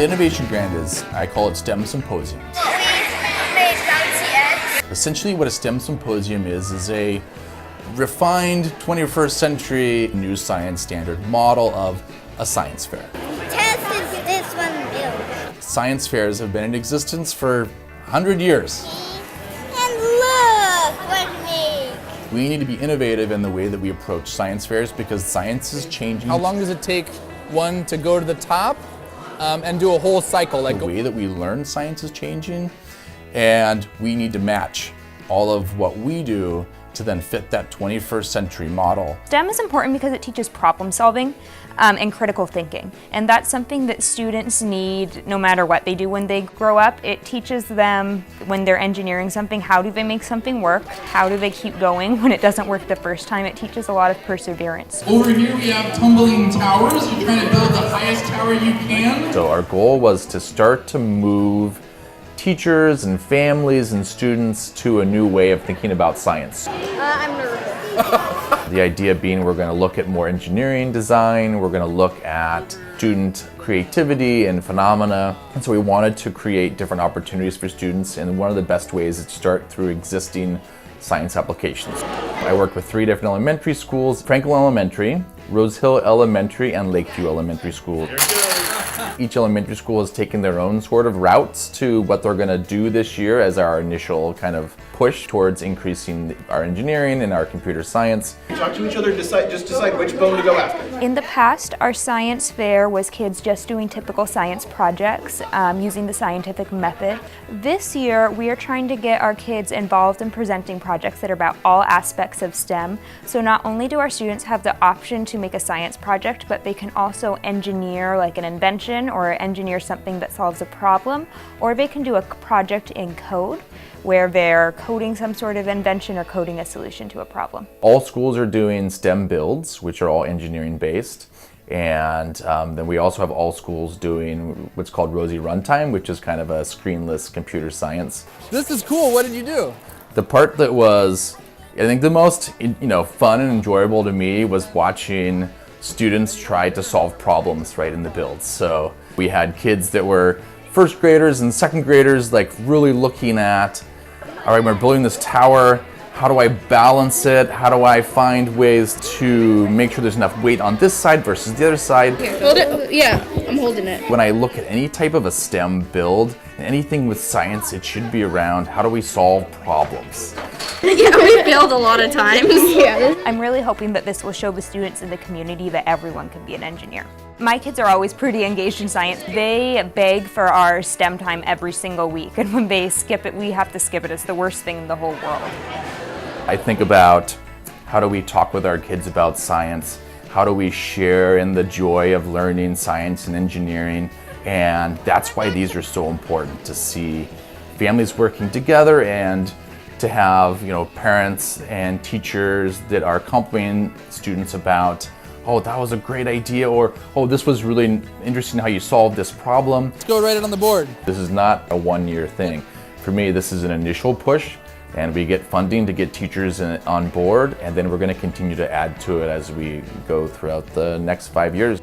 The innovation grant is, I call it STEM Symposiums. Essentially what a STEM Symposium is a refined 21st century new science standard model of a science fair. Test is this one built. Science fairs have been in existence for 100 years. And look what me. We need to be innovative in the way that we approach science fairs because science is changing. How long does it take one to go to the top and do a whole cycle? Like the way that we learn science is changing, and we need to match all of what we do to then fit that 21st century model. STEM is important because it teaches problem solving and critical thinking. And that's something that students need no matter what they do when they grow up. It teaches them when they're engineering something, how do they make something work? How do they keep going when it doesn't work the first time? It teaches a lot of perseverance. Over here we have tumbling towers. You're trying to build the highest tower you can. So our goal was to start to move teachers and families and students to a new way of thinking about science. I'm nervous. The idea being we're going to look at more engineering design, we're going to look at student creativity and phenomena. And so we wanted to create different opportunities for students, and one of the best ways is to start through existing science applications. I work with 3 different elementary schools: Franklin Elementary, Rose Hill Elementary, and Lakeview Elementary School. Each elementary school has taken their own sort of routes to what they're going to do this year as our initial kind of push towards increasing our engineering and our computer science. Talk to each other, decide which bone to go after. In the past, our science fair was kids just doing typical science projects using the scientific method. This year, we are trying to get our kids involved in presenting projects that are about all aspects of STEM. So not only do our students have the option to make a science project, but they can also engineer like an invention or engineer something that solves a problem, or they can do a project in code where they're coding some sort of invention or coding a solution to a problem. All schools are doing STEM builds, which are all engineering based. And then we also have all schools doing what's called Rosie Runtime, which is kind of a screenless computer science. this is cool. What did you do? The part that was, I think, the most fun and enjoyable to me was watching students try to solve problems right in the builds. So we had kids that were first graders and second graders like really looking at, all right, we're building this tower. How do I balance it? How do I find ways to make sure there's enough weight on this side versus the other side? Here, hold it. Yeah, I'm holding it. When I look at any type of a STEM build, anything with science, it should be around how do we solve problems? Yeah, we failed a lot of times. Yeah. I'm really hoping that this will show the students in the community that everyone can be an engineer. My kids are always pretty engaged in science. They beg for our STEM time every single week, and when they skip it, we have to skip it. It's the worst thing in the whole world. I think about how do we talk with our kids about science? How do we share in the joy of learning science and engineering? And that's why these are so important, to see families working together and to have parents and teachers that are accompanying students about, oh, that was a great idea, or oh, this was really interesting how you solved this problem. Let's go write it on the board. This is not a one-year thing. For me, this is an initial push, and we get funding to get teachers on board, and then we're going to continue to add to it as we go throughout the next 5 years.